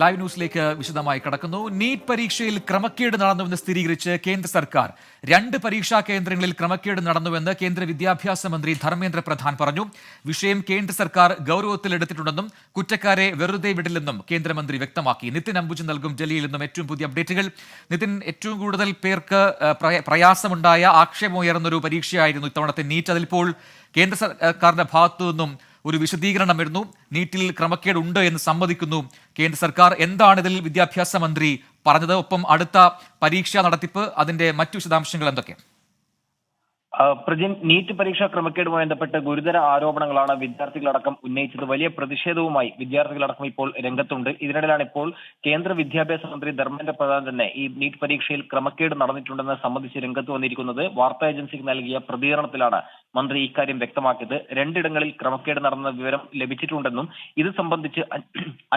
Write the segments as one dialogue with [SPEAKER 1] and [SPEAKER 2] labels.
[SPEAKER 1] Live ന്യൂസിലേക്ക് വിശദമായി കടക്കുന്നു. നീറ്റ് പരീക്ഷയിൽ ക്രമക്കേട് നടന്നുവെന്ന് സ്ഥിരീകരിച്ച് കേന്ദ്ര സർക്കാർ 2 പരീക്ഷാ കേന്ദ്രങ്ങളിൽ ക്രമക്കേട് നടന്നുവെന്ന് കേന്ദ്ര വിദ്യാഭ്യാസ മന്ത്രി ധർമ്മേന്ദ്ര പ്രധാൻ പറഞ്ഞു. വിഷയം കേന്ദ്ര സർക്കാർ ഗൗരവത്തിലെടുത്തിട്ടുണ്ടെന്നും കുറ്റക്കാരെ വെറുതെ വിടില്ലെന്നും കേന്ദ്രമന്ത്രി വ്യക്തമാക്കി. നിതിൻ അംബുജൻ നൽകും ഡൽഹിയിൽ നിന്നും ഏറ്റവും പുതിയ അപ്ഡേറ്റുകൾ. നിതിൻ, ഏറ്റവും കൂടുതൽ പേർക്ക് പ്രയാസമുണ്ടായ ആക്ഷേപമുയർന്നൊരു പരീക്ഷയായിരുന്നു ഇത്തവണത്തെ നീറ്റ്. അതിലിപ്പോൾ കേന്ദ്ര സർക്കാരിന്റെ ഭാഗത്തു നിന്നും ഒരു വിശദീകരണം വരുന്നു. നീറ്റിൽ ക്രമക്കേടുണ്ട് എന്ന് സമ്മതിക്കുന്നു കേന്ദ്ര സർക്കാർ. എന്താണ് ഇതിൽ വിദ്യാഭ്യാസ മന്ത്രി പറഞ്ഞത്? ഒപ്പം അടുത്ത പരീക്ഷാ നടത്തിപ്പ്, അതിന്റെ മറ്റു വിശദാംശങ്ങൾ എന്തൊക്കെയാണ്?
[SPEAKER 2] പ്രജിൻ, നീറ്റ് പരീക്ഷാ ക്രമക്കേടുമായി ബന്ധപ്പെട്ട് ഗുരുതര ആരോപണങ്ങളാണ് വിദ്യാർത്ഥികളടക്കം ഉന്നയിച്ചത്. വലിയ പ്രതിഷേധവുമായി വിദ്യാർത്ഥികളടക്കം ഇപ്പോൾ രംഗത്തുണ്ട്. ഇതിനിടയിലാണ് ഇപ്പോൾ കേന്ദ്ര വിദ്യാഭ്യാസ മന്ത്രി ധർമ്മേന്ദ്ര പ്രധാൻ തന്നെ ഈ നീറ്റ് പരീക്ഷയിൽ ക്രമക്കേട് നടന്നിട്ടുണ്ടെന്ന് സംബന്ധിച്ച് രംഗത്ത് വന്നിരിക്കുന്നത്. വാർത്താ ഏജൻസിക്ക് നൽകിയ പ്രതികരണത്തിലാണ് മന്ത്രി ഇക്കാര്യം വ്യക്തമാക്കിയത്. 2 ഇടങ്ങളിൽ ക്രമക്കേട് നടന്ന വിവരം ലഭിച്ചിട്ടുണ്ടെന്നും ഇത് സംബന്ധിച്ച്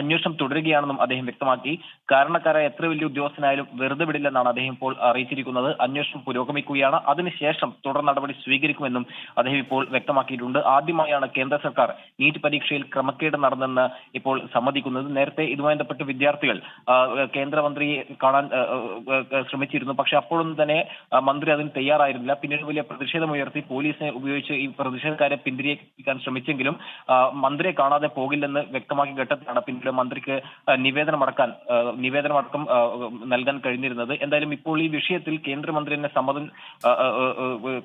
[SPEAKER 2] അന്വേഷണം തുടരുകയാണെന്നും അദ്ദേഹം വ്യക്തമാക്കി. കാരണക്കാരായ എത്ര വലിയ ഉദ്യോഗസ്ഥനായാലും വെറുതെ വിടില്ലെന്നാണ് അദ്ദേഹം ഇപ്പോൾ അറിയിച്ചിരിക്കുന്നത്. അന്വേഷണം പുരോഗമിക്കുകയാണ്. അതിനുശേഷം തുടർ നടപടി സ്വീകരിക്കുമെന്നും അദ്ദേഹം ഇപ്പോൾ വ്യക്തമാക്കിയിട്ടുണ്ട്. ആദ്യമായാണ് കേന്ദ്ര സർക്കാർ നീറ്റ് പരീക്ഷയിൽ ക്രമക്കേട് നടന്നെന്ന് ഇപ്പോൾ സമ്മതിക്കുന്നത്. നേരത്തെ ഇതുമായി ബന്ധപ്പെട്ട് വിദ്യാർത്ഥികൾ കേന്ദ്രമന്ത്രിയെ കാണാൻ ശ്രമിച്ചിരുന്നു. പക്ഷെ അപ്പോഴൊന്നും തന്നെ മന്ത്രി അതിന് തയ്യാറായിരുന്നില്ല. പിന്നീട് വലിയ പ്രതിഷേധമുയർത്തി പോലീസിനെ ഉപയോഗിച്ച് ഈ പ്രതിഷേധക്കാരെ പിന്തിരിപ്പിക്കാൻ ശ്രമിച്ചെങ്കിലും മന്ത്രിയെ കാണാതെ പോകില്ലെന്ന് വ്യക്തമാക്കിയ ഘട്ടത്തിലാണ് പിന്നീട് മന്ത്രിക്ക് നിവേദനമടക്കം നൽകാൻ കഴിഞ്ഞിരുന്നത്. എന്തായാലും ഇപ്പോൾ ഈ വിഷയത്തിൽ കേന്ദ്രമന്ത്രി തന്നെ സമ്മതം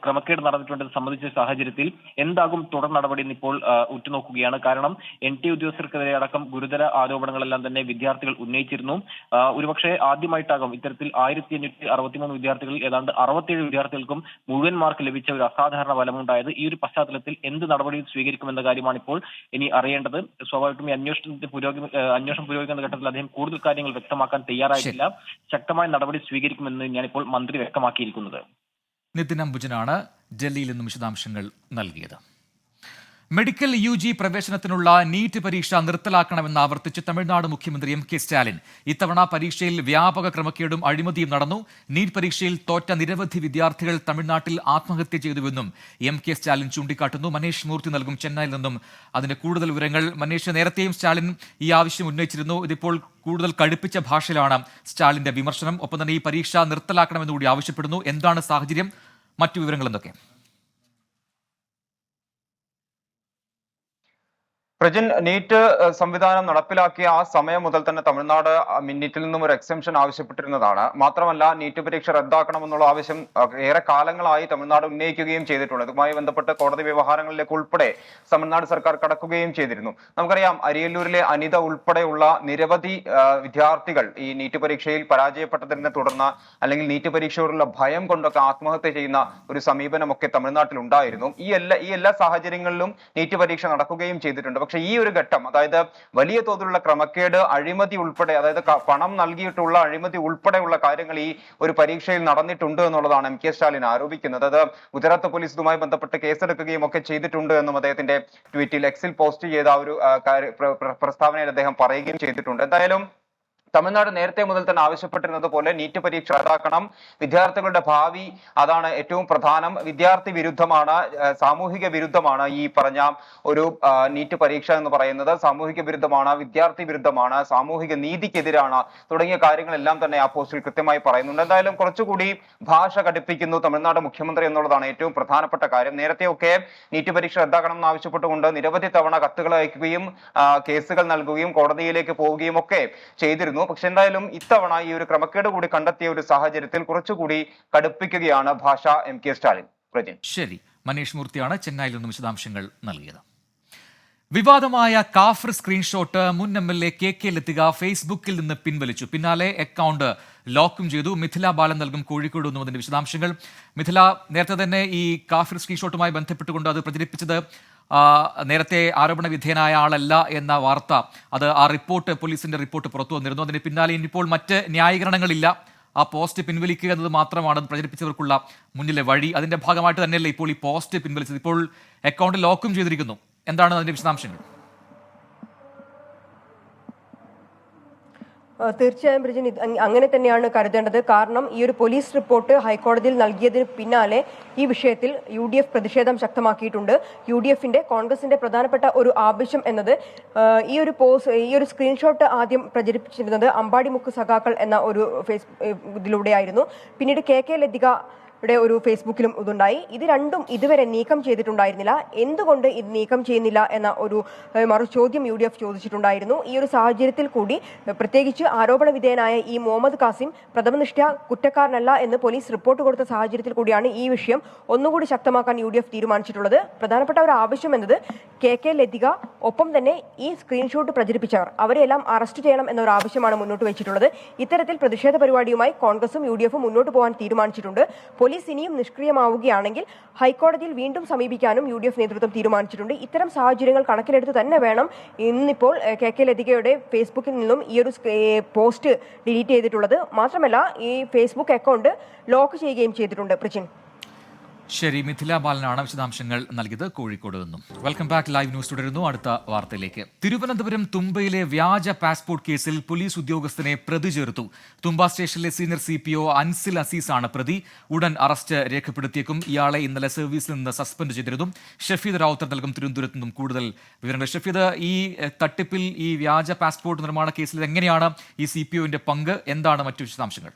[SPEAKER 2] ക്രമക്കേട് നടന്നിട്ടുണ്ടെന്ന് സംബന്ധിച്ച സാഹചര്യത്തിൽ എന്താകും തുടർ നടപടി എന്ന് ഇപ്പോൾ ഉറ്റുനോക്കുകയാണ്. കാരണം NTA ഉദ്യോഗസ്ഥർക്കെതിരെ അടക്കം ഗുരുതര ആരോപണങ്ങളെല്ലാം തന്നെ വിദ്യാർത്ഥികൾ ഉന്നയിച്ചിരുന്നു. ഒരുപക്ഷെ ആദ്യമായിട്ടാകും ഇത്തരത്തിൽ 1563 വിദ്യാർത്ഥികളിൽ ഏതാണ്ട് 67 വിദ്യാർത്ഥികൾക്കും മുഴുവൻ മാർക്ക് ലഭിച്ച ഒരു അസാധാരണ ഫലമുണ്ടായത്. ഈ ഒരു പശ്ചാത്തലത്തിൽ എന്ത് നടപടി സ്വീകരിക്കുമെന്ന കാര്യമാണ് ഇപ്പോൾ ഇനി അറിയേണ്ടത്. സ്വാഭാവികമായിട്ടും ഈ അന്വേഷണം പുരോഗമിക്കുന്ന ഘട്ടത്തിൽ അദ്ദേഹം കൂടുതൽ കാര്യങ്ങൾ വ്യക്തമാക്കാൻ തയ്യാറായിട്ടില്ല. ശക്തമായ നടപടി സ്വീകരിക്കുമെന്ന് ഞാനിപ്പോൾ മന്ത്രി വ്യക്തമാക്കിയിരിക്കുന്നത്.
[SPEAKER 1] നിതിൻ അംബുജനാണ് ഡൽഹിയിൽ നിന്നും വിശദാംശങ്ങൾ നൽകിയത്. മെഡിക്കൽ UG പ്രവേശനത്തിനുള്ള നീറ്റ് പരീക്ഷ നിർത്തലാക്കണമെന്ന് ആവർത്തിച്ച് തമിഴ്നാട് മുഖ്യമന്ത്രി MK സ്റ്റാലിൻ. ഇത്തവണ പരീക്ഷയിൽ വ്യാപക ക്രമക്കേടും അഴിമതിയും നടന്നു. നീറ്റ് പരീക്ഷയിൽ തോറ്റ നിരവധി വിദ്യാർത്ഥികൾ തമിഴ്നാട്ടിൽ ആത്മഹത്യ ചെയ്തുവെന്നും MK സ്റ്റാലിൻ ചൂണ്ടിക്കാട്ടുന്നു. മനേഷ് മൂർത്തി നൽകും ചെന്നൈയിൽ നിന്നും അതിന്റെ കൂടുതൽ വിവരങ്ങൾ. മനേഷ്, നേരത്തെയും സ്റ്റാലിൻ ഈ ആവശ്യം ഉന്നയിച്ചിരുന്നു. ഇതിപ്പോൾ കൂടുതൽ കടുപ്പിച്ച ഭാഷയിലാണ് സ്റ്റാലിന്റെ വിമർശനം. ഒപ്പം തന്നെ ഈ പരീക്ഷ നിർത്തലാക്കണമെന്നുകൂടി ആവശ്യപ്പെടുന്നു. എന്താണ് സാഹചര്യം? മറ്റു വിവരങ്ങൾ എന്തൊക്കെ?
[SPEAKER 3] പ്രജിൻ, നീറ്റ് സംവിധാനം നടപ്പിലാക്കിയ ആ സമയം മുതൽ തന്നെ തമിഴ്നാട് നീറ്റിൽ നിന്നും ഒരു എക്സംഷൻ ആവശ്യപ്പെട്ടിരുന്നതാണ്. മാത്രമല്ല, നീറ്റ് പരീക്ഷ റദ്ദാക്കണമെന്നുള്ള ആവശ്യം ഏറെ കാലങ്ങളായി തമിഴ്നാട് ഉന്നയിക്കുകയും ചെയ്തിട്ടുണ്ട്. ഇതുമായി ബന്ധപ്പെട്ട് കോടതി വ്യവഹാരങ്ങളിലേക്ക് ഉൾപ്പെടെ തമിഴ്നാട് സർക്കാർ കടക്കുകയും ചെയ്തിരുന്നു. നമുക്കറിയാം, അരിയല്ലൂരിലെ അനിത ഉൾപ്പെടെയുള്ള നിരവധി വിദ്യാർത്ഥികൾ ഈ നീറ്റ് പരീക്ഷയിൽ പരാജയപ്പെട്ടതിനെ തുടർന്ന് അല്ലെങ്കിൽ നീറ്റ് പരീക്ഷയോടുള്ള ഭയം കൊണ്ടൊക്കെ ആത്മഹത്യ ചെയ്യുന്ന ഒരു സമീപനമൊക്കെ തമിഴ്നാട്ടിൽ ഉണ്ടായിരുന്നു. ഈ എല്ലാ സാഹചര്യങ്ങളിലും നീറ്റ് പരീക്ഷ നടക്കുകയും ചെയ്തിട്ടുണ്ട്. പക്ഷെ ഈ ഒരു ഘട്ടം, അതായത് വലിയ തോതിലുള്ള ക്രമക്കേട്, അഴിമതി ഉൾപ്പെടെ, അതായത് പണം നൽകിയിട്ടുള്ള അഴിമതി ഉൾപ്പെടെയുള്ള കാര്യങ്ങൾ ഈ ഒരു പരീക്ഷയിൽ നടന്നിട്ടുണ്ട് എന്നുള്ളതാണ് MK സ്റ്റാലിൻ ആരോപിക്കുന്നത്. അത് ഗുജറാത്ത് പോലീസ് ഇതുമായി ബന്ധപ്പെട്ട് കേസെടുക്കുകയും ഒക്കെ ചെയ്തിട്ടുണ്ട് എന്നും അദ്ദേഹത്തിന്റെ ട്വീറ്റിൽ എക്സിൽ പോസ്റ്റ് ചെയ്ത ഒരു പ്രസ്താവനയിൽ അദ്ദേഹം പറയുകയും ചെയ്തിട്ടുണ്ട്. എന്തായാലും തമിഴ്നാട് നേരത്തെ മുതൽ തന്നെ ആവശ്യപ്പെട്ടിരുന്നത് പോലെ നീറ്റ് പരീക്ഷ റദ്ദാക്കണം. വിദ്യാർത്ഥികളുടെ ഭാവി അതാണ് ഏറ്റവും പ്രധാനം. വിദ്യാർത്ഥി വിരുദ്ധമാണ്, സാമൂഹിക വിരുദ്ധമാണ് ഈ പറഞ്ഞ ഒരു നീറ്റ് പരീക്ഷ എന്ന് പറയുന്നത്. സാമൂഹിക വിരുദ്ധമാണ്, വിദ്യാർത്ഥി വിരുദ്ധമാണ്, സാമൂഹിക നീതിക്കെതിരാണ് തുടങ്ങിയ കാര്യങ്ങളെല്ലാം തന്നെ ആ പോസ്റ്റിൽ കൃത്യമായി പറയുന്നുണ്ട്. എന്തായാലും കുറച്ചുകൂടി ഭാഷ കടുപ്പിക്കുന്നു തമിഴ്നാട് മുഖ്യമന്ത്രി എന്നുള്ളതാണ് ഏറ്റവും പ്രധാനപ്പെട്ട കാര്യം. നേരത്തെയൊക്കെ നീറ്റ് പരീക്ഷ റദ്ദാക്കണം എന്ന് ആവശ്യപ്പെട്ടുകൊണ്ട് നിരവധി തവണ കത്തുകൾ അയക്കുകയും കേസുകൾ നൽകുകയും കോടതിയിലേക്ക് പോവുകയും ഒക്കെ ചെയ്തിരുന്നു. പക്ഷെ എന്തായാലും ഇത്തവണ ഈ ഒരു ക്രമക്കേട് കൂടി കണ്ടെത്തിയ ഒരു സാഹചര്യത്തിൽ കുറച്ചുകൂടി കടുപ്പിക്കുകയാണ് ഭാഷ MK സ്റ്റാലിൻ.
[SPEAKER 1] ശരി, മനീഷ് മൂർത്തിയാണ് ചെന്നൈയിൽ നിന്നും വിശദാംശങ്ങൾ നൽകിയത്. വിവാദമായ കാഫർ സ്ക്രീൻഷോട്ട് മുൻ MLA KK ലതിക ഫേസ്ബുക്കിൽ നിന്ന് പിൻവലിച്ചു. പിന്നാലെ അക്കൗണ്ട് ലോക്കും ചെയ്തു. മിഥില ബാലൻ നൽകും കോഴിക്കോട് നിന്നും അതിന്റെ വിശദാംശങ്ങൾ. മിഥില, നേരത്തെ തന്നെ ഈ കാഫർ സ്ക്രീൻഷോട്ടുമായി ബന്ധപ്പെട്ടുകൊണ്ട് അത് പ്രചരിപ്പിച്ചത് നേരത്തെ ആരോപണ വിധേയനായ ആളല്ല എന്ന വാർത്ത, അത് ആ റിപ്പോർട്ട്, പോലീസിന്റെ റിപ്പോർട്ട് പുറത്തു വന്നിരുന്നു. അതിന് പിന്നാലെ ഇനിയിപ്പോൾ മറ്റ് ന്യായീകരണങ്ങളില്ല. ആ പോസ്റ്റ് പിൻവലിക്കുക എന്നത് മാത്രമാണ് പ്രചരിപ്പിച്ചവർക്കുള്ള മുന്നിലെ വഴി. അതിന്റെ ഭാഗമായിട്ട് തന്നെയല്ലേ ഇപ്പോൾ ഈ പോസ്റ്റ് പിൻവലിച്ചത്? ഇപ്പോൾ അക്കൗണ്ട് ലോക്കും ചെയ്തിരിക്കുന്നു. എന്താണ് അതിന്റെ വിശദാംശങ്ങൾ?
[SPEAKER 4] തീർച്ചയായും ബ്രിജിൻ അങ്ങനെ തന്നെയാണ് കരുതേണ്ടത്. കാരണം ഈ ഒരു പോലീസ് റിപ്പോർട്ട് ഹൈക്കോടതിയിൽ നൽകിയതിന് പിന്നാലെ ഈ വിഷയത്തിൽ UDF പ്രതിഷേധം ശക്തമാക്കിയിട്ടുണ്ട്. UDFന്റെ കോൺഗ്രസിന്റെ പ്രധാനപ്പെട്ട ഒരു ആവശ്യം എന്നത് ഈ ഒരു സ്ക്രീൻഷോട്ട് ആദ്യം പ്രചരിപ്പിച്ചിരുന്നത് അമ്പാടിമുക്ക് സഖാക്കൾ എന്ന ഒരു ഇതിലൂടെയായിരുന്നു. പിന്നീട് KK ലതിക ഒരു ഫേസ്ബുക്കിലും ഇതുണ്ടായി. ഇത് രണ്ടും ഇതുവരെ നീക്കം ചെയ്തിട്ടുണ്ടായിരുന്നില്ല. എന്തുകൊണ്ട് ഇത് നീക്കം ചെയ്യുന്നില്ല എന്ന ഒരു മറുചോദ്യം UDF ചോദിച്ചിട്ടുണ്ടായിരുന്നു. ഈ ഒരു സാഹചര്യത്തിൽ കൂടി പ്രത്യേകിച്ച് ആരോപണ വിധേയനായ ഈ മുഹമ്മദ് കാസിം പ്രഥമനിഷ്ഠ കുറ്റക്കാരനല്ല എന്ന് പോലീസ് റിപ്പോർട്ട് കൊടുത്ത സാഹചര്യത്തിൽ കൂടിയാണ് ഈ വിഷയം ഒന്നുകൂടി ശക്തമാക്കാൻ UDF തീരുമാനിച്ചിട്ടുള്ളത്. പ്രധാനപ്പെട്ട ഒരു ആവശ്യം എന്നത് KK ലതിക ഒപ്പം തന്നെ ഈ സ്ക്രീൻഷോട്ട് പ്രചരിപ്പിച്ചവർ അവരെല്ലാം അറസ്റ്റ് ചെയ്യണം എന്നൊരു ആവശ്യമാണ് മുന്നോട്ട് വെച്ചിട്ടുള്ളത്. ഇത്തരത്തിൽ പ്രതിഷേധ പരിപാടിയുമായി കോൺഗ്രസും UDFും മുന്നോട്ട് പോകാൻ തീരുമാനിച്ചിട്ടുണ്ട്. പോലീസ് ഇനിയും നിഷ്ക്രിയമാവുകയാണെങ്കിൽ ഹൈക്കോടതിയിൽ വീണ്ടും സമീപിക്കാനും UDF നേതൃത്വം തീരുമാനിച്ചിട്ടുണ്ട്. ഇത്തരം സാഹചര്യങ്ങൾ കണക്കിലെടുത്ത് തന്നെ വേണം ഇന്നിപ്പോൾ KK ലതികയുടെ ഫേസ്ബുക്കിൽ നിന്നും ഈ ഒരു പോസ്റ്റ് ഡിലീറ്റ് ചെയ്തിട്ടുള്ളത്. മാത്രമല്ല ഈ ഫേസ്ബുക്ക് അക്കൗണ്ട് ലോക്ക് ചെയ്യുകയും ചെയ്തിട്ടുണ്ട്. പ്രജിൻ.
[SPEAKER 1] ശരി, മിഥില ബാലനാണ് വിശദാംശങ്ങൾ നൽകിയത് കോഴിക്കോട് നിന്നും. Welcome back. ലൈവ് ന്യൂസ് തുടരുന്നു. അടുത്ത വാർത്തയിലേക്ക്. തിരുവനന്തപുരം തുമ്പയിലെ വ്യാജ പാസ്പോർട്ട് കേസിൽ പോലീസ് ഉദ്യോഗസ്ഥനെ പ്രതി ചേർത്തു. തുമ്പ സ്റ്റേഷനിലെ സീനിയർ CPO അൻസിൽ അസീസാണ് പ്രതി. ഉടൻ അറസ്റ്റ് രേഖപ്പെടുത്തിയേക്കും. ഇയാളെ ഇന്നലെ സർവീസിൽ നിന്ന് സസ്പെൻഡ് ചെയ്തിരുന്നു. ഷഫീദ് റാവുത്തർ നൽകും തിരുവനന്തപുരത്ത് നിന്നും കൂടുതൽ വിവരങ്ങൾ. ഷഫീദ്, ഈ തട്ടിപ്പിൽ, ഈ വ്യാജ പാസ്പോർട്ട് നിർമ്മാണ കേസിൽ എങ്ങനെയാണ് ഈ CPOന്റെ പങ്ക്? എന്താണ് മറ്റു വിശദാംശങ്ങൾ?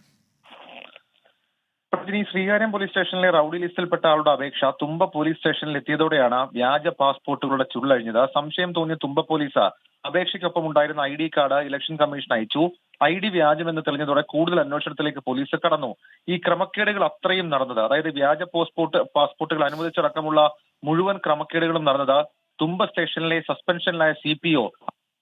[SPEAKER 5] ശ്രീകാര്യം പോലീസ് സ്റ്റേഷനിലെ റൌഡി ലിസ്റ്റിൽപ്പെട്ട ആളുടെ അപേക്ഷ തുമ്പ പോലീസ് സ്റ്റേഷനിൽ എത്തിയതോടെയാണ് വ്യാജ പാസ്പോർട്ടുകളുടെ ചുരുളഴിഞ്ഞത്. സംശയം തോന്നിയ തുമ്പ പോലീസ് അപേക്ഷയ്ക്കൊപ്പം ഉണ്ടായിരുന്ന ID കാർഡ് ഇലക്ഷൻ കമ്മീഷൻ അയച്ചു. ID വ്യാജമെന്ന് തെളിഞ്ഞതോടെ കൂടുതൽ അന്വേഷണത്തിലേക്ക് പോലീസ് കടന്നു. ഈ ക്രമക്കേടുകൾ അത്രയും നടന്നത്, അതായത് വ്യാജ പാസ്പോർട്ടുകൾ അനുവദിച്ചടക്കമുള്ള മുഴുവൻ ക്രമക്കേടുകളും നടന്നത് തുമ്പ സ്റ്റേഷനിലെ സസ്പെൻഷനിലായ CPO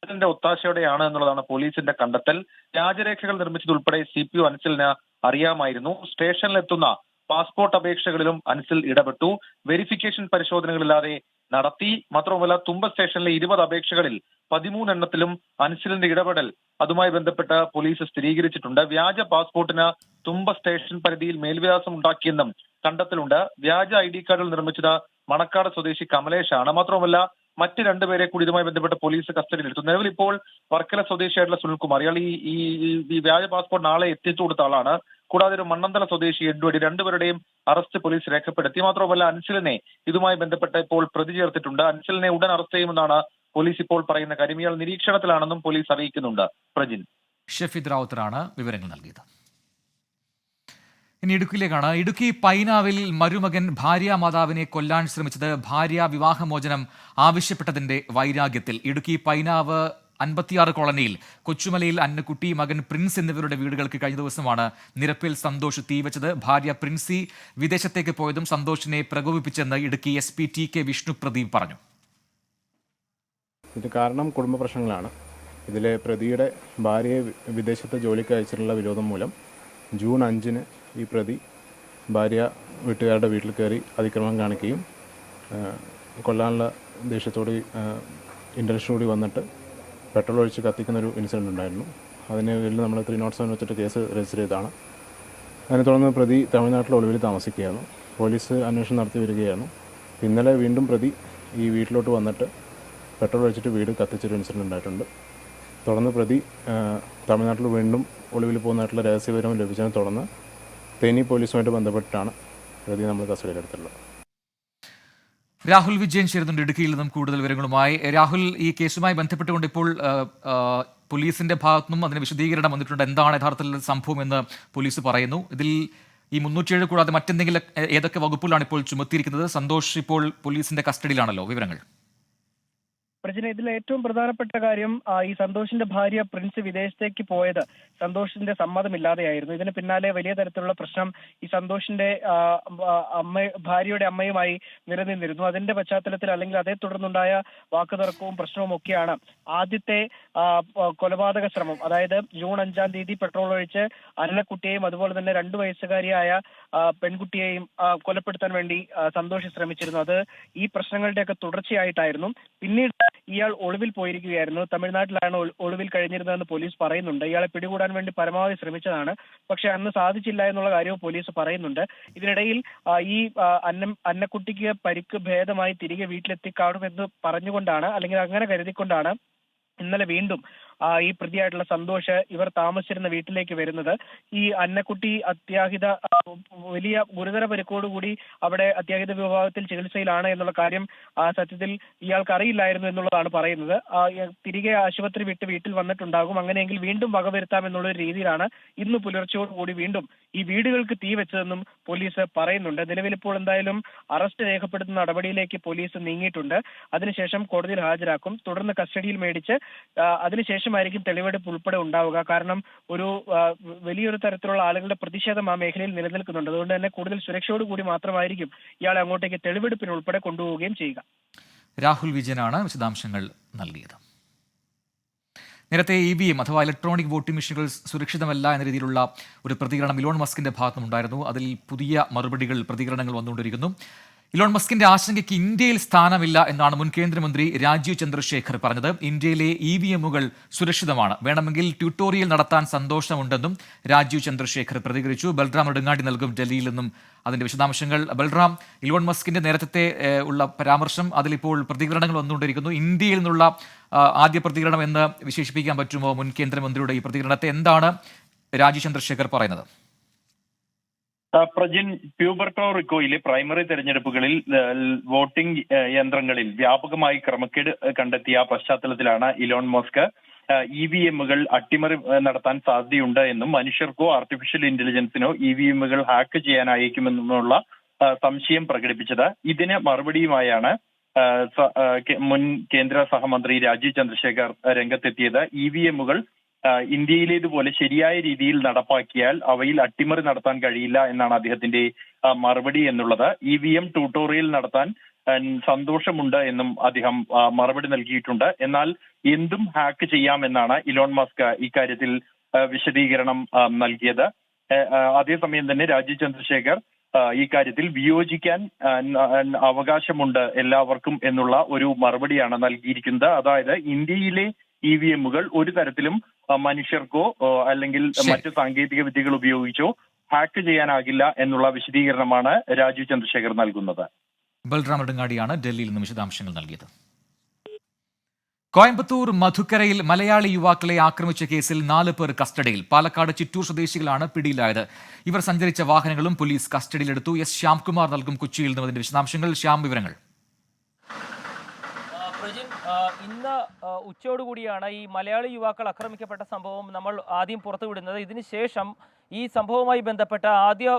[SPEAKER 5] ന്റെ ഒത്താശയോടെയാണ് എന്നുള്ളതാണ് പോലീസിന്റെ കണ്ടെത്തൽ. വ്യാജരേഖകൾ നിർമ്മിച്ചതുൾപ്പെടെ CPO അൻസിലിന് അറിയാമായിരുന്നു. സ്റ്റേഷനിലെത്തുന്ന പാസ്പോർട്ട് അപേക്ഷകളിലും അൻസിൽ ഇടപെട്ടു. വെരിഫിക്കേഷൻ പരിശോധനകളില്ലാതെ നടത്തി. മാത്രവുമല്ല, തുമ്പ സ്റ്റേഷനിലെ 20 അപേക്ഷകളിൽ 13 എണ്ണത്തിലും അൻസിലിന്റെ ഇടപെടൽ അതുമായി ബന്ധപ്പെട്ട് പോലീസ് സ്ഥിരീകരിച്ചിട്ടുണ്ട്. വ്യാജ പാസ്പോർട്ടിന് തുമ്പ സ്റ്റേഷൻ പരിധിയിൽ മേൽവിലാസം ഉണ്ടാക്കിയെന്നും കണ്ടെത്തലുണ്ട്. വ്യാജ ID കാർഡുകൾ നിർമ്മിച്ചത് മണക്കാട് സ്വദേശി കമലേഷാണ്. മാത്രവുമല്ല, മറ്റ് രണ്ടുപേരെ കൂടി ഇതുമായി ബന്ധപ്പെട്ട് പോലീസ് കസ്റ്റഡിയിലെടുത്തു. നിലവിൽ ഇപ്പോൾ വർക്കല സ്വദേശിയായിട്ടുള്ള സുനിൽകുമാർ, ഇയാൾ ഈ വ്യാജ പാസ്പോർട്ട് നാളെ എത്തിച്ചു കൊടുത്ത ആളാണ്. കൂടാതെ ഒരു മണ്ണന്തല സ്വദേശി എഡ്വേർഡ്, രണ്ടുപേരുടെയും അറസ്റ്റ് പോലീസ് രേഖപ്പെടുത്തി. മാത്രമല്ല, അൻസിലിനെ ഇതുമായി ബന്ധപ്പെട്ട് ഇപ്പോൾ പ്രതി ചേർത്തിട്ടുണ്ട്. അൻസിലിനെ ഉടൻ അറസ്റ്റ് ചെയ്യുമെന്നാണ് പോലീസ് ഇപ്പോൾ പറയുന്ന കാര്യം. ഇയാൾ നിരീക്ഷണത്തിലാണെന്നും പോലീസ് അറിയിക്കുന്നുണ്ട്. പ്രജിൻ.
[SPEAKER 1] ഷഫീദ് റാവുത്തറാണ് വിവരങ്ങൾ നൽകിയത്. ഇനി ഇടുക്കിയിലേക്കാണ്. ഇടുക്കി പൈനാവിൽ മരുമകൻ ഭാര്യാമാതാവിനെ കൊല്ലാൻ ശ്രമിച്ചത് ഭാര്യ വിവാഹമോചനം ആവശ്യപ്പെട്ടതിന്റെ വൈരാഗ്യത്തിൽ. ഇടുക്കി പൈനാവ് 56 കോളനിയിൽ കൊച്ചുമലയിൽ അന്നക്കുട്ടി, മകൻ പ്രിൻസ് എന്നിവരുടെ വീടുകൾക്ക് കഴിഞ്ഞ ദിവസമാണ് നിരപ്പിൽ സന്തോഷ് തീവച്ചത്. ഭാര്യ പ്രിൻസി വിദേശത്തേക്ക് പോയതും സന്തോഷിനെ പ്രകോപിപ്പിച്ചെന്ന് ഇടുക്കി SP TK വിഷ്ണുപ്രദീപ് പറഞ്ഞു.
[SPEAKER 6] ഇത് കാരണം കുടുംബ പ്രശ്നങ്ങളാണ്. ഇതിലെ പ്രതിയുടെ ഭാര്യയെ വിദേശത്ത് ജോലിക്ക് അയച്ചിട്ടുള്ള വിരോധം മൂലം ജൂൺ 5-ന് ഈ പ്രതി ഭാര്യ വീട്ടുകാരുടെ വീട്ടിൽ കയറി അതിക്രമം കാണിക്കുകയും കൊല്ലാനുള്ള ദേഷ്യത്തോട് ഇൻറ്റൻഷനോടി വന്നിട്ട് പെട്രോൾ ഒഴിച്ച് കത്തിക്കുന്നൊരു ഇൻസിഡൻറ്റ് ഉണ്ടായിരുന്നു. അതിന് പേരിൽ നമ്മൾ 307 വെച്ചിട്ട് കേസ് രജിസ്റ്റർ ചെയ്തതാണ്. അതിനെ തുടർന്ന് പ്രതി തമിഴ്നാട്ടിൽ ഒളിവിൽ താമസിക്കുകയായിരുന്നു. പോലീസ് അന്വേഷണം നടത്തി വരികയായിരുന്നു. ഇന്നലെ വീണ്ടും പ്രതി ഈ വീട്ടിലോട്ട് വന്നിട്ട് പെട്രോൾ ഒഴിച്ചിട്ട് വീട് കത്തിച്ചൊരു ഇൻസിഡൻറ്റ് ഉണ്ടായിട്ടുണ്ട്. തുടർന്ന് പ്രതി തമിഴ്നാട്ടിൽ വീണ്ടും ഒളിവിൽ പോകുന്നതായിട്ടുള്ള രഹസ്യവിവരം ലഭിച്ചതിനെ തുടർന്ന് തേനി പോലീസുമായിട്ട് ബന്ധപ്പെട്ടിട്ടാണ് പ്രതി നമ്മൾ കസ്റ്റഡിയിലെടുത്തിട്ടുള്ളത്.
[SPEAKER 1] രാഹുൽ വിജയൻ ചേരുന്നുണ്ട് ഇടുക്കിയിൽ നിന്നും കൂടുതൽ വിവരങ്ങളുമായി. രാഹുൽ, ഈ കേസുമായി ബന്ധപ്പെട്ടുകൊണ്ട് ഇപ്പോൾ പോലീസിന്റെ ഭാഗത്തുനിന്നും അതിന് വിശദീകരണം വന്നിട്ടുണ്ട്. എന്താണ് യഥാർത്ഥത്തിൽ സംഭവം എന്ന് പോലീസ് പറയുന്നു. ഇതിൽ ഈ 307 കൂടാതെ മറ്റെന്തെങ്കിലും ഏതൊക്കെ വകുപ്പുകളാണ് ഇപ്പോൾ ചുമത്തിയിരിക്കുന്നത്? സന്തോഷ് ഇപ്പോൾ പോലീസിന്റെ കസ്റ്റഡിയിലാണല്ലോ. വിവരങ്ങൾ.
[SPEAKER 7] പ്രജന, ഇതിൽ ഏറ്റവും പ്രധാനപ്പെട്ട കാര്യം ഈ സന്തോഷിന്റെ ഭാര്യ പ്രിൻസ് വിദേശത്തേക്ക് പോയത് സന്തോഷിന്റെ സമ്മതമില്ലാതെയായിരുന്നു. ഇതിന് പിന്നാലെ വലിയ തരത്തിലുള്ള പ്രശ്നം ഈ സന്തോഷിന്റെ ഭാര്യയുടെ അമ്മയുമായി നിലനിന്നിരുന്നു. അതിന്റെ പശ്ചാത്തലത്തിൽ അല്ലെങ്കിൽ അതേ തുടർന്നുണ്ടായ വാക്കുതർക്കവും പ്രശ്നവും ഒക്കെയാണ് ആദ്യത്തെ കൊലപാതക ശ്രമം. അതായത് ജൂൺ 5-ാം തീയതി പെട്രോൾ ഒഴിച്ച് അന്നക്കുട്ടിയെയും അതുപോലെ തന്നെ 2 വയസ്സുകാരിയായ പെൺകുട്ടിയെയും കൊലപ്പെടുത്താൻ വേണ്ടി സന്തോഷ് ശ്രമിച്ചിരുന്നു. അത് ഈ പ്രശ്നങ്ങളുടെയൊക്കെ തുടർച്ചയായിട്ടായിരുന്നു. പിന്നീട് ഇയാൾ ഒളിവിൽ പോയിരിക്കുകയായിരുന്നു. തമിഴ്നാട്ടിലാണ് ഒളിവിൽ കഴിഞ്ഞിരുന്നതെന്ന് പോലീസ് പറയുന്നുണ്ട്. ഇയാളെ പിടികൂടാൻ വേണ്ടി പരമാവധി ശ്രമിച്ചതാണ്, പക്ഷെ അന്ന് സാധിച്ചില്ല എന്നുള്ള കാര്യവും പോലീസ് പറയുന്നുണ്ട്. ഇതിനിടയിൽ ഈ അന്നക്കുട്ടിക്ക് പരിക്ക് ഭേദമായി തിരികെ വീട്ടിലെത്തി കാണുമെന്ന് പറഞ്ഞുകൊണ്ടാണ്, അല്ലെങ്കിൽ അങ്ങനെ കരുതിക്കൊണ്ടാണ് ഇന്നലെ വീണ്ടും ഈ പ്രതിയായിട്ടുള്ള സന്തോഷ് ഇവർ താമസിച്ചിരുന്ന വീട്ടിലേക്ക് വരുന്നത്. ഈ അന്നക്കുട്ടി അത്യാഹിത വലിയ ഗുരുതര പരിക്കോടുകൂടി അവിടെ അത്യാഹിത വിഭാഗത്തിൽ ചികിത്സയിലാണ് എന്നുള്ള കാര്യം സത്യത്തിൽ ഇയാൾക്ക് അറിയില്ലായിരുന്നു എന്നുള്ളതാണ് പറയുന്നത്. തിരികെ ആശുപത്രി വിട്ട് വീട്ടിൽ വന്നിട്ടുണ്ടാകും. അങ്ങനെയെങ്കിൽ വീണ്ടും വകവരുത്താം എന്നുള്ള രീതിയിലാണ് ഇന്ന് പുലർച്ചയോടുകൂടി വീണ്ടും ഈ വീടുകൾക്ക് തീ വെച്ചതെന്നും പോലീസ് പറയുന്നുണ്ട്. നിലവിലിപ്പോൾ എന്തായാലും അറസ്റ്റ് രേഖപ്പെടുത്തുന്ന നടപടിയിലേക്ക് പോലീസ് നീങ്ങിയിട്ടുണ്ട്. അതിനുശേഷം കോടതിയിൽ ഹാജരാക്കും. തുടർന്ന് കസ്റ്റഡിയിൽ മേടിച്ച് അതിനുശേഷമായിരിക്കും തെളിവെടുപ്പ് ഉൾപ്പെടെ ഉണ്ടാവുക. കാരണം ഒരു വലിയൊരു തരത്തിലുള്ള ആളുകളുടെ പ്രതിഷേധം ആ മേഖലയിൽ നിലനിൽക്കുന്നുണ്ട്. അതുകൊണ്ട് തന്നെ കൂടുതൽ സുരക്ഷയോടുകൂടി മാത്രമായിരിക്കും ഇയാളെ അങ്ങോട്ടേക്ക് തെളിവെടുപ്പിന് ഉൾപ്പെടെ കൊണ്ടുപോവുകയും ചെയ്യുക.
[SPEAKER 1] രാഹുൽ വിജയനാണ് വിശദാംശങ്ങൾ നൽകിയത്. നേരത്തെ EVM അഥവാ ഇലക്ട്രോണിക് വോട്ടിംഗ് മെഷീനുകൾ സുരക്ഷിതമല്ല എന്ന രീതിയിലുള്ള ഒരു പ്രതികരണം ഇലോൺ മസ്കിന്റെ ഭാഗത്തുനിന്നുണ്ടായിരുന്നു. അതിൽ പുതിയ പ്രതികരണങ്ങൾ വന്നുകൊണ്ടിരിക്കുന്നു. ഇലോൺ മസ്കിന്റെ ആശങ്കയ്ക്ക് ഇന്ത്യയിൽ സ്ഥാനമില്ല എന്നാണ് മുൻ കേന്ദ്രമന്ത്രി രാജീവ് ചന്ദ്രശേഖർ പറഞ്ഞത്. ഇന്ത്യയിലെ EVMകൾ സുരക്ഷിതമാണ്, വേണമെങ്കിൽ ട്യൂട്ടോറിയൽ നടത്താൻ സന്തോഷമുണ്ടെന്നും രാജീവ് ചന്ദ്രശേഖർ പ്രതികരിച്ചു. ബൽറാം നെടുങ്ങാടി നൽകും ഡൽഹിയിൽ നിന്നും അതിന്റെ വിശദാംശങ്ങൾ. ബൽറാം, ഇലോൺ മസ്കിന്റെ നേരത്തെ ഉള്ള പരാമർശം, അതിലിപ്പോൾ പ്രതികരണങ്ങൾ വന്നുകൊണ്ടിരിക്കുന്നു. ഇന്ത്യയിൽ നിന്നുള്ള ആദ്യ പ്രതികരണം എന്ന് വിശേഷിപ്പിക്കാൻ പറ്റുമോ മുൻ കേന്ദ്രമന്ത്രിയുടെ ഈ പ്രതികരണത്തെ? എന്താണ് രാജീവ് ചന്ദ്രശേഖർ പറയുന്നത്?
[SPEAKER 5] പ്രജിൻ, പ്യൂബർട്ടോ റിക്കോയിലെ പ്രൈമറി തെരഞ്ഞെടുപ്പുകളിൽ വോട്ടിംഗ് യന്ത്രങ്ങളിൽ വ്യാപകമായി ക്രമക്കേട് കണ്ടെത്തിയ പശ്ചാത്തലത്തിലാണ് ഇലോൺ മസ്ക് EVMകൾ അട്ടിമറി നടത്താൻ സാധ്യതയുണ്ട് എന്നും മനുഷ്യർക്കോ ആർട്ടിഫിഷ്യൽ ഇന്റലിജൻസിനോ EVMകൾ ഹാക്ക് ചെയ്യാനായേക്കുമെന്നുള്ള സംശയം പ്രകടിപ്പിച്ചത്. ഇതിന് മറുപടിയുമായാണ് മുൻ കേന്ദ്ര സഹമന്ത്രി രാജീവ് ചന്ദ്രശേഖർ രംഗത്തെത്തിയത്. EVMകൾ ഇന്ത്യയിലേതുപോലെ ശരിയായ രീതിയിൽ നടപ്പാക്കിയാൽ അവയിൽ അട്ടിമറി നടത്താൻ കഴിയില്ല എന്നാണ് അദ്ദേഹത്തിന്റെ മറുപടി എന്നുള്ളത്. EVM ട്യൂട്ടോറിയൽ നടത്താൻ സന്തോഷമുണ്ട് എന്നും അദ്ദേഹം മറുപടി നൽകിയിട്ടുണ്ട്. എന്നാൽ എന്തും ഹാക്ക് ചെയ്യാമെന്നാണ് ഇലോൺ മസ്ക് ഇക്കാര്യത്തിൽ വിശദീകരണം നൽകിയത്. അതേസമയം തന്നെ രാജീവ് ചന്ദ്രശേഖർ ഈ കാര്യത്തിൽ വിയോജിക്കാൻ അവകാശമുണ്ട് എല്ലാവർക്കും എന്നുള്ള ഒരു മറുപടിയാണ് നൽകിയിരിക്കുന്നത്. അതായത് ഇന്ത്യയിലെ EVMകൾ ഒരു തരത്തിലും മനുഷ്യർക്കോ അല്ലെങ്കിൽ മറ്റ് സാങ്കേതിക വിദ്യകൾ ഉപയോഗിച്ചോ ഹാക്ക് ചെയ്യാനാകില്ല എന്നുള്ള വിശദീകരണമാണ് രാജീവ് ചന്ദ്രശേഖർ നൽകുന്നത്.
[SPEAKER 1] ബൽറാം നെടുങ്ങാടിയാണ് ഡൽഹിയിൽ നിന്ന് വിശദാംശങ്ങൾ നൽകിയത്. കോയമ്പത്തൂർ മധുക്കരയിൽ മലയാളി യുവാക്കളെ ആക്രമിച്ച കേസിൽ 4 പേർ കസ്റ്റഡിയിൽ. പാലക്കാട് ചിറ്റൂർ സ്വദേശികളാണ് പിടിയിലായത്. ഇവർ സഞ്ചരിച്ച വാഹനങ്ങളും പോലീസ് കസ്റ്റഡിയിലെടുത്തു. എസ് ശ്യാംകുമാർ നൽകും കൊച്ചിയിൽ നിന്ന് അതിന്റെ വിശദാംശങ്ങൾ. ശ്യാം, വിവരങ്ങൾ.
[SPEAKER 8] ഇന്ന് ഉച്ചയോടുകൂടിയാണ് ഈ മലയാളി യുവാക്കൾ ആക്രമിക്കപ്പെട്ട സംഭവം നമ്മൾ ആദ്യം പുറത്തുവിടുന്നത്. ഇതിനുശേഷം ഈ സംഭവവുമായി ബന്ധപ്പെട്ട ആദ്യ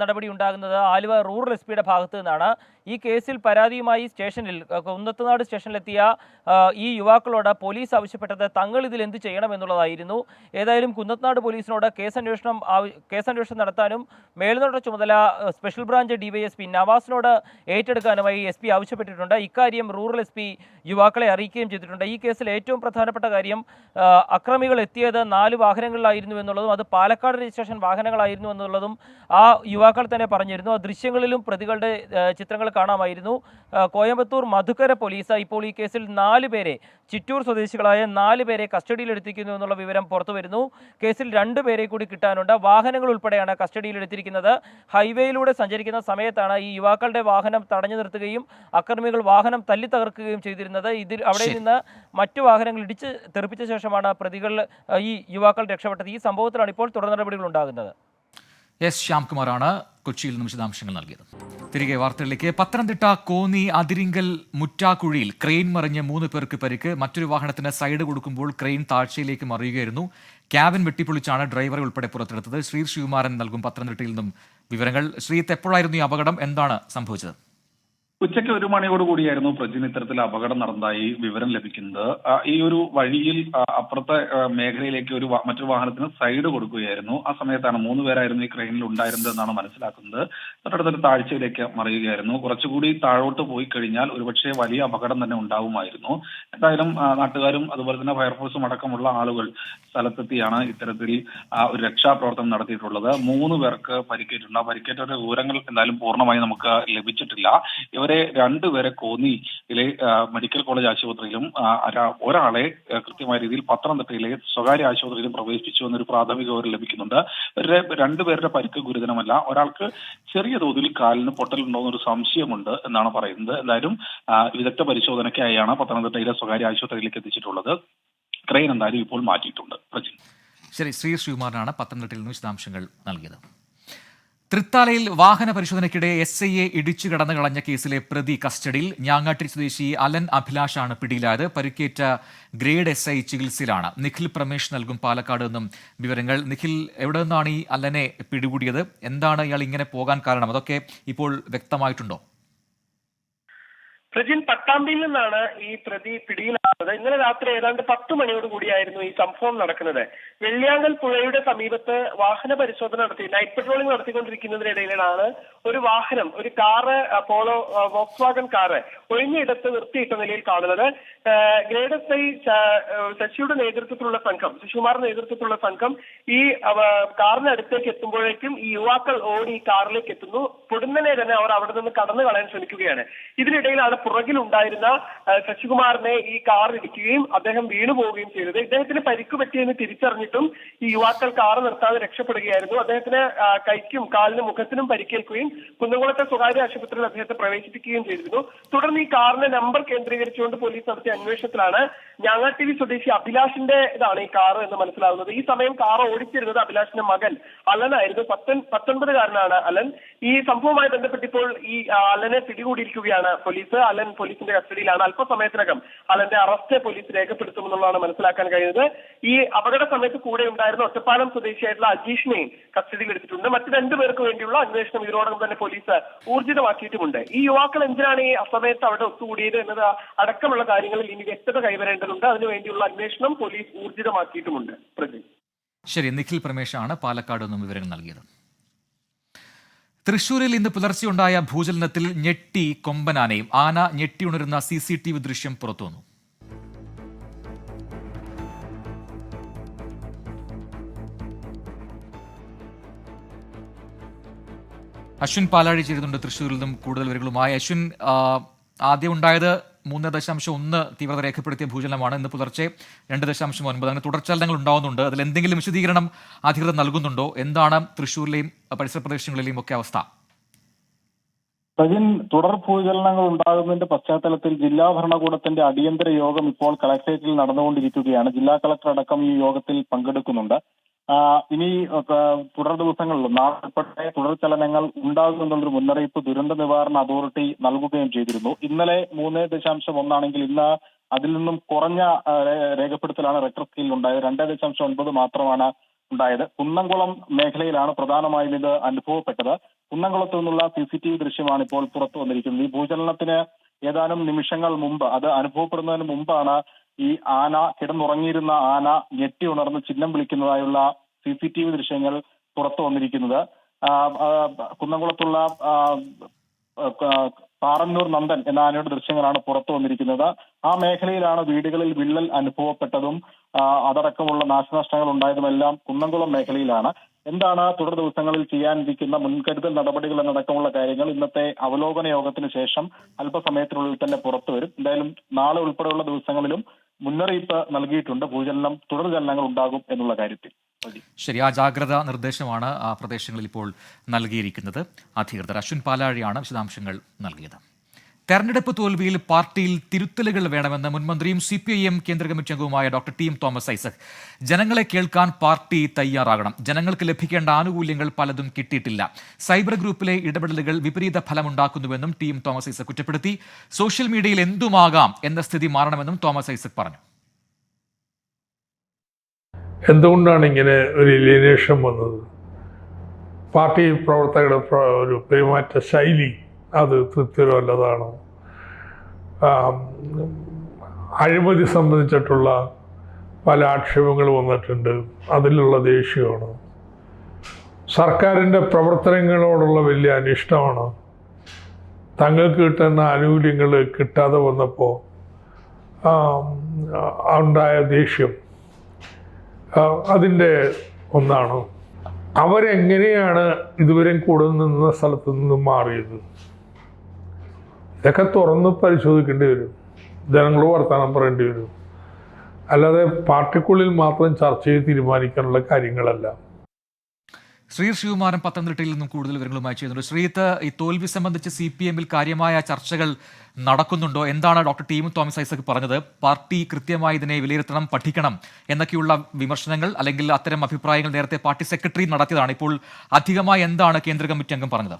[SPEAKER 8] നടപടി ഉണ്ടാകുന്നത് ആലുവ റൂറൽ SP ഭാഗത്ത് നിന്നാണ്. ഈ കേസിൽ പരാതിയുമായി കുന്നത്തുനാട് സ്റ്റേഷനിലെത്തിയ ഈ യുവാക്കളോട് പോലീസ് ആവശ്യപ്പെട്ടത് തങ്ങൾ ഇതിൽ എന്ത് ചെയ്യണം എന്നുള്ളതായിരുന്നു. ഏതായാലും കുന്നത്തുനാട് പോലീസിനോട് കേസന്വേഷണം നടത്താനും മേൽനോട്ട ചുമതല സ്പെഷ്യൽ ബ്രാഞ്ച് DYSP നവാസിനോട് ഏറ്റെടുക്കാനുമായി SP ആവശ്യപ്പെട്ടിട്ടുണ്ട്. ഇക്കാര്യം റൂറൽ SP യുവാക്കളെ അറിയിക്കുകയും ചെയ്തിട്ടുണ്ട്. ഈ കേസിൽ ഏറ്റവും പ്രധാനപ്പെട്ട കാര്യം അക്രമികൾ എത്തിയത് 4 വാഹനങ്ങളിലായിരുന്നു എന്നുള്ളതും അത് പാലക്കാട് രജിസ്ട്രേഷൻ വാഹനങ്ങളായിരുന്നു എന്നുള്ളതും ആ യുവാക്കൾ തന്നെ പറഞ്ഞിരുന്നു. ആ ദൃശ്യങ്ങളിലും പ്രതികളുടെ ചിത്രങ്ങൾ കാണാമായിരുന്നു. കോയമ്പത്തൂർ മധുക്കര പോലീസ് ഇപ്പോൾ ഈ കേസിൽ 4 പേരെ, ചിറ്റൂർ സ്വദേശികളായ 4 പേരെ കസ്റ്റഡിയിലെടുത്തിരിക്കുന്നു എന്നുള്ള വിവരം പുറത്തു വരുന്നു. കേസിൽ 2 പേരെ കൂടി കിട്ടാനുണ്ട്. വാഹനങ്ങൾ ഉൾപ്പെടെയാണ് കസ്റ്റഡിയിലെടുത്തിരിക്കുന്നത്. ഹൈവേയിലൂടെ സഞ്ചരിക്കുന്ന സമയത്താണ് ഈ യുവാക്കളുടെ വാഹനം തടഞ്ഞു നിർത്തുകയും അക്രമികൾ വാഹനം തല്ലി തകർക്കുകയും ചെയ്തിരുന്നത്. അവിടെ നിന്ന് മറ്റു വാഹനങ്ങൾ ഇടിച്ച് തെറിപ്പിച്ച ശേഷമാണ് ഈ യുവാക്കൾ രക്ഷപ്പെട്ടത്. ഈ സംഭവത്തിലാണ് ഇപ്പോൾ തുടർ നടപടികൾ ഉണ്ടാകുന്നത്.
[SPEAKER 1] എസ് ശ്യാംകുമാറാണ് കൊച്ചിയിൽ നിന്ന് വിശദാംശങ്ങൾ നൽകിയത്. തിരികെ വാർത്തകളിലേക്ക്. പത്തനംതിട്ട കോന്നി അതിരിങ്കൽ മുറ്റാക്കുഴിയിൽ ക്രെയിൻ മറിഞ്ഞ് 3 പേർക്ക് പരിക്ക്. മറ്റൊരു വാഹനത്തിന് സൈഡ് കൊടുക്കുമ്പോൾ ക്രെയിൻ താഴ്ചയിലേക്ക് മറിയുകയായിരുന്നു. ക്യാബിൻ വെട്ടിപ്പൊളിച്ചാണ് ഡ്രൈവറെ ഉൾപ്പെടെ പുറത്തെടുത്തത്. ശ്രീ ശിവകുമാരൻ നൽകും പത്തനംതിട്ടയിൽ നിന്നും വിവരങ്ങൾ. ശ്രീത്ത്, എപ്പോഴായിരുന്നു ഈ അപകടം? എന്താണ് സംഭവിച്ചത്?
[SPEAKER 9] ഉച്ചയ്ക്ക് 1 മണിയോടുകൂടിയായിരുന്നു പ്രജിന് ഇത്തരത്തിൽ അപകടം നടന്നതായി വിവരം ലഭിക്കുന്നത്. ഈ ഒരു വഴിയിൽ അപ്പുറത്തെ മേഖലയിലേക്ക് മറ്റൊരു വാഹനത്തിന് സൈഡ് കൊടുക്കുകയായിരുന്നു. ആ സമയത്താണ് 3 പേരായിരുന്നു ഈ ക്രെയിനിൽ ഉണ്ടായിരുന്നത് എന്നാണ് മനസ്സിലാക്കുന്നത്. തൊട്ടടുത്തൊരു താഴ്ചയിലേക്ക് മറിയുകയായിരുന്നു. കുറച്ചുകൂടി താഴോട്ട് പോയി കഴിഞ്ഞാൽ ഒരുപക്ഷെ വലിയ അപകടം തന്നെ ഉണ്ടാവുമായിരുന്നു. എന്തായാലും നാട്ടുകാരും അതുപോലെ തന്നെ ഫയർഫോഴ്സും അടക്കമുള്ള ആളുകൾ സ്ഥലത്തെത്തിയാണ് ഇത്തരത്തിൽ ഒരു രക്ഷാപ്രവർത്തനം നടത്തിയിട്ടുള്ളത്. 3 പേർക്ക് പരിക്കേറ്റുണ്ട്. ആ പരിക്കേറ്റവരുടെ വിവരങ്ങൾ എന്തായാലും പൂർണ്ണമായി നമുക്ക് ലഭിച്ചിട്ടില്ല. ഇവരെ 2 പേരെ കോന്നിയിലെ മെഡിക്കൽ കോളേജ് ആശുപത്രിയിലും ഒരാളെ കൃത്യമായ രീതിയിൽ പത്തനംതിട്ടയിലെ സ്വകാര്യ ആശുപത്രിയിലും പ്രവേശിപ്പിച്ചു എന്നൊരു പ്രാഥമിക വിവരം ലഭിക്കുന്നുണ്ട്. ഇവരുടെ 2 പേരുടെ പരിക്ക് ഗുരുതരമല്ല. ഒരാൾക്ക് ചെറിയ തോതിൽ കാലിന് പൊട്ടലുണ്ടോയെന്നൊരു സംശയമുണ്ട് എന്നാണ് പറയുന്നത്. എന്തായാലും വിദഗ്ധ പരിശോധനയ്ക്കായാണ് പത്തനംതിട്ടയിലെ സ്വകാര്യ ആശുപത്രിയിലേക്ക് എത്തിച്ചിട്ടുള്ളത്. ക്രെയിൻ എന്തായാലും ഇപ്പോൾ മാറ്റിയിട്ടുണ്ട്. പ്രജിൻ.
[SPEAKER 1] ശരി, ശ്രീകുമാറിനാണ് പത്തനംതിട്ടയിൽ നിന്ന് വിശദാംശങ്ങൾ നൽകിയത്. തൃത്താലയിൽ വാഹന പരിശോധനയ്ക്കിടെ SIയെ ഇടിച്ചു കടന്നു കളഞ്ഞ കേസിലെ പ്രതി കസ്റ്റഡിയിൽ. ഞാങ്ങാട്ടി സ്വദേശി അലൻ അഭിലാഷാണ് പിടിയിലായത്. പരിക്കേറ്റ ഗ്രേഡ് SI ചികിത്സയിലാണ്. നിഖിൽ പ്രമേഷ് നൽകും പാലക്കാട് നിന്നും വിവരങ്ങൾ. നിഖിൽ, എവിടെ നിന്നാണ് ഈ അലനെ പിടികൂടിയത്? എന്താണ് ഇയാൾ ഇങ്ങനെ പോകാൻ കാരണം? അതൊക്കെ ഇപ്പോൾ വ്യക്തമായിട്ടുണ്ടോ?
[SPEAKER 7] പ്രജിൻ, പട്ടാമ്പിയിൽ നിന്നാണ് ഈ പ്രതി പിടിയിലാകുന്നത്. ഇന്നലെ രാത്രി ഏതാണ്ട് 10 മണിയോട് കൂടിയായിരുന്നു ഈ സംഭവം നടക്കുന്നത്. വെള്ളിയാങ്കൽ പുഴയുടെ സമീപത്ത് വാഹന പരിശോധന നടത്തി നൈറ്റ് പെട്രോളിംഗ് നടത്തിക്കൊണ്ടിരിക്കുന്നതിനിടയിലാണ് ഒരു വാഹനം, ഒരു കാറ്, പോളോ വോക്സ്വാഗൺ കാറ് ഒഴിഞ്ഞയിടത്ത് നിർത്തിയിട്ട നിലയിൽ കാണുന്നത്. ഗ്രേഡ് SI ശശിയുടെ നേതൃത്വത്തിലുള്ള സംഘം, ശശികുമാറിന്റെ നേതൃത്വത്തിലുള്ള സംഘം ഈ കാറിന് അടുത്തേക്ക് എത്തുമ്പോഴേക്കും ഈ യുവാക്കൾ ഓടി ഈ കാറിലേക്ക് എത്തുന്നു. പൊടുന്നനെ തന്നെ അവർ അവിടെ നിന്ന് കടന്നു കളയാൻ ശ്രമിക്കുകയാണ്. ഇതിനിടയിലാണ് പുറകിലുണ്ടായിരുന്ന ശശികുമാറിനെ ഈ കാർ ഇടിക്കുകയും അദ്ദേഹം വീണുപോവുകയും ചെയ്തത്. ഇദ്ദേഹത്തിന് പരിക്ക് പറ്റിയെന്ന് തിരിച്ചറിഞ്ഞിട്ടും ഈ യുവാക്കൾ കാർ നിർത്താതെ രക്ഷപ്പെടുകയായിരുന്നു. അദ്ദേഹത്തിന് കൈക്കും കാലിനും മുഖത്തിനും പരിക്കേൽക്കുകയും കുന്നംകുളത്തെ സ്വകാര്യ ആശുപത്രിയിൽ അദ്ദേഹത്തെ പ്രവേശിപ്പിക്കുകയും ചെയ്തിരുന്നു. തുടർന്ന് ഈ കാറിന്റെ നമ്പർ കേന്ദ്രീകരിച്ചുകൊണ്ട് പോലീസ് നടത്തിയ അന്വേഷണത്തിലാണ് ഞാങ്ങാട്ടിരി സ്വദേശി അഭിലാഷിന്റെ ഇതാണ് ഈ കാർ എന്ന് മനസ്സിലാകുന്നത്. ഈ സമയം കാർ ഓടിച്ചിരുന്നത് അഭിലാഷിന്റെ മകൻ അലനായിരുന്നു. 19-കാരനാണ് അലൻ. ഈ സംഭവവുമായി ബന്ധപ്പെട്ടിപ്പോൾ ഈ അലനെ പിടികൂടിയിരിക്കുകയാണ് പോലീസ്. അലൻ പോലീസിന്റെ കസ്റ്റഡിയിലാണ്. അല്പസമയത്തിനകം അലന്റെ അറസ്റ്റ് പോലീസ് രേഖപ്പെടുത്തുമെന്നുള്ളതാണ് മനസ്സിലാക്കാൻ കഴിയുന്നത്. ഈ അപകട സമയത്ത് കൂടെ ഉണ്ടായിരുന്ന ഒറ്റപ്പാലം സ്വദേശിയായിട്ടുള്ള അജീഷിനെയും കസ്റ്റഡിയിൽ എടുത്തിട്ടുണ്ട്. മറ്റു 2 പേർക്ക് വേണ്ടിയുള്ള അന്വേഷണം ഇതിനോടകം തന്നെ പോലീസ് ഊർജിതമാക്കിയിട്ടുമുണ്ട്. ഈ യുവാക്കൾ എന്തിനാണ് ഈ അസമയത്ത് അവിടെ ഒത്തുകൂടിയത് എന്നത് അടക്കമുള്ള കാര്യങ്ങളിൽ ഇനി വ്യക്തത കൈവരേണ്ടതുണ്ട്. അതിനുവേണ്ടിയുള്ള അന്വേഷണം പോലീസ് ഊർജിതമാക്കിയിട്ടുമുണ്ട്. പ്രതി.
[SPEAKER 1] ശരി, നിഖിൽ പ്രമേഷാണ് പാലക്കാട് നിന്നും വിവരങ്ങൾ നൽകിയത്. തൃശൂരിൽ ഇന്ന് പുലർച്ചെയുണ്ടായ ഭൂചലനത്തിൽ ഞെട്ടി കൊമ്പനാനയും. ആന ഞെട്ടിയുണരുന്ന CCTV ദൃശ്യം പുറത്തുവന്നു. അശ്വിൻ പാലാഴി ചേരുന്നുണ്ട് തൃശ്ശൂരിൽ നിന്നും കൂടുതൽ വിവരങ്ങളുമായി. അശ്വിൻ, ആദ്യം ഉണ്ടായത് 3.1 തീവ്രത രേഖപ്പെടുത്തിയ ഭൂചലനമാണ്. ഇന്ന് പുലർച്ചെ 2.9. അങ്ങനെ തുടർചലനങ്ങൾ ഉണ്ടാവുന്നുണ്ട്. അതിൽ എന്തെങ്കിലും വിശദീകരണം അധികൃതർ നൽകുന്നുണ്ടോ? എന്താണ് തൃശ്ശൂരിലെയും പരിസര പ്രദേശങ്ങളിലെയും ഒക്കെ അവസ്ഥ?
[SPEAKER 5] പ്രജിൻ, തുടർ ഭൂചലനങ്ങൾ ഉണ്ടാകുന്നതിന്റെ പശ്ചാത്തലത്തിൽ ജില്ലാ ഭരണകൂടത്തിന്റെ അടിയന്തര യോഗം ഇപ്പോൾ കളക്ടറേറ്റിൽ നടന്നുകൊണ്ടിരിക്കുകയാണ്. ജില്ലാ കളക്ടർ അടക്കം ഈ യോഗത്തിൽ പങ്കെടുക്കുന്നുണ്ട്. ഇനി തുടർ ദിവസങ്ങളിൽ നാളെ തുടർചലനങ്ങൾ ഉണ്ടാകുമെന്നുള്ളൊരു മുന്നറിയിപ്പ് ദുരന്ത നിവാരണ അതോറിറ്റി നൽകുകയും ചെയ്തിരുന്നു. ഇന്നലെ 3.1 ആണെങ്കിൽ ഇന്ന് അതിൽ നിന്നും കുറഞ്ഞ രേഖപ്പെടുത്തലാണ് റിക്ടർ സ്കെയിലിൽ ഉണ്ടായത്. 2.9 മാത്രമാണ് ഉണ്ടായത്. കുന്നംകുളം മേഖലയിലാണ് പ്രധാനമായും ഇത് അനുഭവപ്പെട്ടത്. കുന്നംകുളത്തു നിന്നുള്ള CCTV ദൃശ്യമാണ് ഇപ്പോൾ പുറത്തു വന്നിരിക്കുന്നത്. ഈ ഭൂചലനത്തിന് ഏതാനും നിമിഷങ്ങൾ മുമ്പ്, അത് അനുഭവപ്പെടുന്നതിന് മുമ്പാണ് ഈ ആന, കിടന്നുറങ്ങിയിരുന്ന ആന ഞെട്ടി ഉണർന്ന് ചിഹ്നം വിളിക്കുന്നതായുള്ള CCTV ദൃശ്യങ്ങൾ പുറത്തു വന്നിരിക്കുന്നത്. കുന്നംകുളത്തുള്ള പാറന്നൂർ നന്ദൻ എന്ന ആനയുടെ ദൃശ്യങ്ങളാണ് പുറത്തു വന്നിരിക്കുന്നത്. ആ മേഖലയിലാണ് വീടുകളിൽ വിള്ളൽ അനുഭവപ്പെട്ടതും അതടക്കമുള്ള നാശനഷ്ടങ്ങൾ ഉണ്ടായതുമെല്ലാം കുന്നംകുളം മേഖലയിലാണ്. എന്താണ് തുടർ ദിവസങ്ങളിൽ ചെയ്യാനിരിക്കുന്ന മുൻകരുതൽ നടപടികൾ എന്നടക്കമുള്ള കാര്യങ്ങൾ ഇന്നത്തെ അവലോകന യോഗത്തിന് ശേഷം അല്പസമയത്തിനുള്ളിൽ തന്നെ പുറത്തു വരും. എന്തായാലും നാളെ ഉൾപ്പെടെയുള്ള ദിവസങ്ങളിലും മുന്നറിയിപ്പ് നൽകിയിട്ടുണ്ട്. തുടർചലനങ്ങൾ ഉണ്ടാകും എന്നുള്ള കാര്യത്തിൽ.
[SPEAKER 1] ശരി, ആ ജാഗ്രതാ നിർദ്ദേശമാണ് ആ പ്രദേശങ്ങളിൽ ഇപ്പോൾ നൽകിയിരിക്കുന്നത് അധികൃതർ. അശ്വിൻ പാലാഴിയാണ് വിശദാംശങ്ങൾ നൽകിയത്. തെരഞ്ഞെടുപ്പ് തോൽവിയിൽ പാർട്ടിയിൽ തിരുത്തലുകൾ വേണമെന്ന് മുൻമന്ത്രിയും CPIM കേന്ദ്ര കമ്മിറ്റി അംഗവുമായ doctor T M Thomas Isaac. ജനങ്ങളെ കേൾക്കാൻ പാർട്ടി തയ്യാറാകണം. ജനങ്ങൾക്ക് ലഭിക്കേണ്ട ആനുകൂല്യങ്ങൾ പലതും കിട്ടിയിട്ടില്ല. സൈബർ ഗ്രൂപ്പിലെ ഇടപെടലുകൾ വിപരീത ഫലമുണ്ടാക്കുന്നുവെന്നും ടി എം തോമസ് ഐസക് കുറ്റപ്പെടുത്തി. സോഷ്യൽ മീഡിയയിൽ എന്തുമാകാം എന്ന സ്ഥിതി മാറണമെന്നും തോമസ് ഐസക് പറഞ്ഞു.
[SPEAKER 10] എന്തുകൊണ്ടാണ് ഇങ്ങനെ ഒരു എലിയനേഷൻ വന്നത്? പാർട്ടി പ്രവർത്തകരുടെ ഒരു പെരുമാറ്റ ശൈലി അത് തൃപ്തികരമല്ലതാണ്. അഴിമതി സംബന്ധിച്ചിട്ടുള്ള പല ആക്ഷേപങ്ങൾ വന്നിട്ടുണ്ട്. അതിലുള്ള ദേഷ്യമാണ്. സർക്കാരിൻ്റെ പ്രവർത്തനങ്ങളോടുള്ള വലിയ അനിഷ്ടമാണ്. തങ്ങൾക്ക് കിട്ടുന്ന ആനുകൂല്യങ്ങൾ കിട്ടാതെ വന്നപ്പോൾ ഉണ്ടായ ദേഷ്യം അതിൻ്റെ ഒന്നാണ്. അവരെങ്ങനെയാണ് ഇതുവരെ കൂടെ നിന്ന സ്ഥലത്ത് നിന്ന് മാറിയത്? ഇതൊക്കെ തുറന്ന് പരിശോധിക്കേണ്ടി വരും. ജനങ്ങളോട് വർത്തമാനം പറയേണ്ടി വരും. അല്ലാതെ പാർട്ടിക്കുള്ളിൽ മാത്രം ചർച്ച ചെയ്ത് തീരുമാനിക്കാനുള്ള കാര്യങ്ങളല്ല.
[SPEAKER 1] ശ്രീ ശിവകുമാരൻ പത്തനംതിട്ടയിൽ നിന്നും കൂടുതൽ വിവരങ്ങളുമായി ചെയ്യുന്നുണ്ട്. ശ്രീത്ത്, ഈ തോൽവി സംബന്ധിച്ച് CPM-ൽ കാര്യമായ ചർച്ചകൾ നടക്കുന്നുണ്ടോ? എന്താണ് doctor T M Thomas Isaac പറഞ്ഞത്? പാർട്ടി കൃത്യമായി ഇതിനെ വിലയിരുത്തണം, പഠിക്കണം എന്നൊക്കെയുള്ള വിമർശനങ്ങൾ അല്ലെങ്കിൽ അത്തരം അഭിപ്രായങ്ങൾ നേരത്തെ പാർട്ടി സെക്രട്ടറി നടത്തിയതാണ്. ഇപ്പോൾ അധികമായി എന്താണ് കേന്ദ്ര കമ്മിറ്റി അംഗം പറഞ്ഞത്?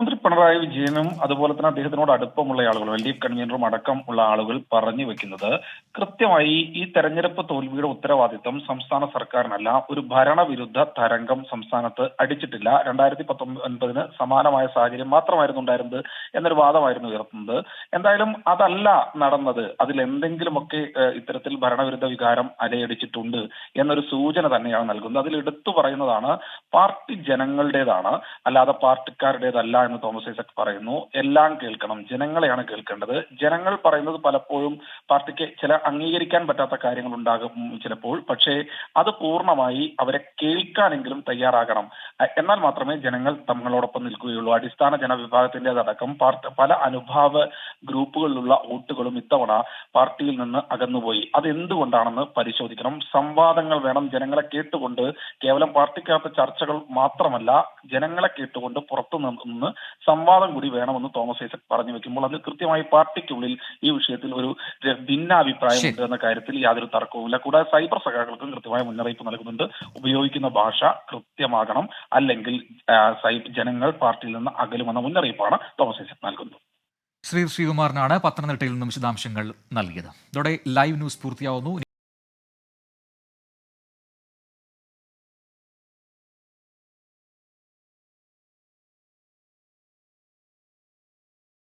[SPEAKER 9] മുഖ്യമന്ത്രി പിണറായി വിജയനും അതുപോലെ തന്നെ അദ്ദേഹത്തിനോട് അടുപ്പമുള്ള ആളുകൾ, LDF കൺവീനറും അടക്കം ഉള്ള ആളുകൾ പറഞ്ഞു വെക്കുന്നത് കൃത്യമായി ഈ തെരഞ്ഞെടുപ്പ് തോൽവിയുടെ ഉത്തരവാദിത്വം സംസ്ഥാന സർക്കാരിനല്ല, ഒരു ഭരണവിരുദ്ധ തരംഗം സംസ്ഥാനത്ത് അടിച്ചിട്ടില്ല, 2019 സമാനമായ സാഹചര്യം മാത്രമായിരുന്നു ഉണ്ടായിരുന്നത് എന്നൊരു വാദമായിരുന്നു ഉയർത്തുന്നത്. എന്തായാലും അതല്ല നടന്നത്. അതിൽ എന്തെങ്കിലുമൊക്കെ ഇത്തരത്തിൽ ഭരണവിരുദ്ധ വികാരം അലയടിച്ചിട്ടുണ്ട് എന്നൊരു സൂചന തന്നെയാണ് നൽകുന്നത്. അതിൽ എടുത്തു പറയുന്നതാണ് പാർട്ടി ജനങ്ങളുടേതാണ്, അല്ലാതെ പാർട്ടിക്കാരുടേതല്ല എന്ന് തോമസ് ഐസക് പറയുന്നു. എല്ലാം കേൾക്കണം, ജനങ്ങളെയാണ് കേൾക്കേണ്ടത്. ജനങ്ങൾ പറയുന്നത് പലപ്പോഴും പാർട്ടിക്ക് ചില അംഗീകരിക്കാൻ പറ്റാത്ത കാര്യങ്ങൾ ഉണ്ടാകും ചിലപ്പോൾ, പക്ഷേ അത് പൂർണ്ണമായി അവരെ കേൾക്കാനെങ്കിലും തയ്യാറാകണം. എന്നാൽ മാത്രമേ ജനങ്ങൾ തങ്ങളോടൊപ്പം നിൽക്കുകയുള്ളൂ. അടിസ്ഥാന ജനവിഭാഗത്തിൻ്റെതടക്കം പല അനുഭാവ ഗ്രൂപ്പുകളിലുള്ള വോട്ടുകളും ഇത്തവണ പാർട്ടിയിൽ നിന്ന് അകന്നുപോയി. അതെന്തുകൊണ്ടാണെന്ന് പരിശോധിക്കണം. സംവാദങ്ങൾ വേണം, ജനങ്ങളെ കേട്ടുകൊണ്ട്. കേവലം പാർട്ടിക്കകത്ത് ചർച്ചകൾ മാത്രമല്ല, ജനങ്ങളെ കേട്ടുകൊണ്ട് പുറത്തു നിന്ന് സംവാദം കൂടി വേണമെന്ന് തോമസ് ഐസക് പറഞ്ഞു വെക്കുമ്പോൾ അത് കൃത്യമായി പാർട്ടിക്കുള്ളിൽ ഈ വിഷയത്തിൽ ഒരു ഭിന്നാഭിപ്രായമുണ്ട് എന്ന കാര്യത്തിൽ യാതൊരു തർക്കവുമില്ല. കൂടാതെ സൈബർ സഖാക്കൾക്കും കൃത്യമായ മുന്നറിയിപ്പ് നൽകുന്നുണ്ട്. ഉപയോഗിക്കുന്ന ഭാഷ കൃത്യമാകണം, അല്ലെങ്കിൽ ജനങ്ങൾ പാർട്ടിയിൽ നിന്ന് അകലുമെന്ന മുന്നറിയിപ്പാണ് തോമസ് ഐസക് നൽകുന്നത്.
[SPEAKER 1] ശ്രീകുമാറിനാണ് പത്തനംതിട്ടയിൽ നിന്നും വിശദാംശങ്ങൾ നൽകിയത്. ഇതോടെ ലൈവ് ന്യൂസ് പൂർത്തിയാവുന്നു.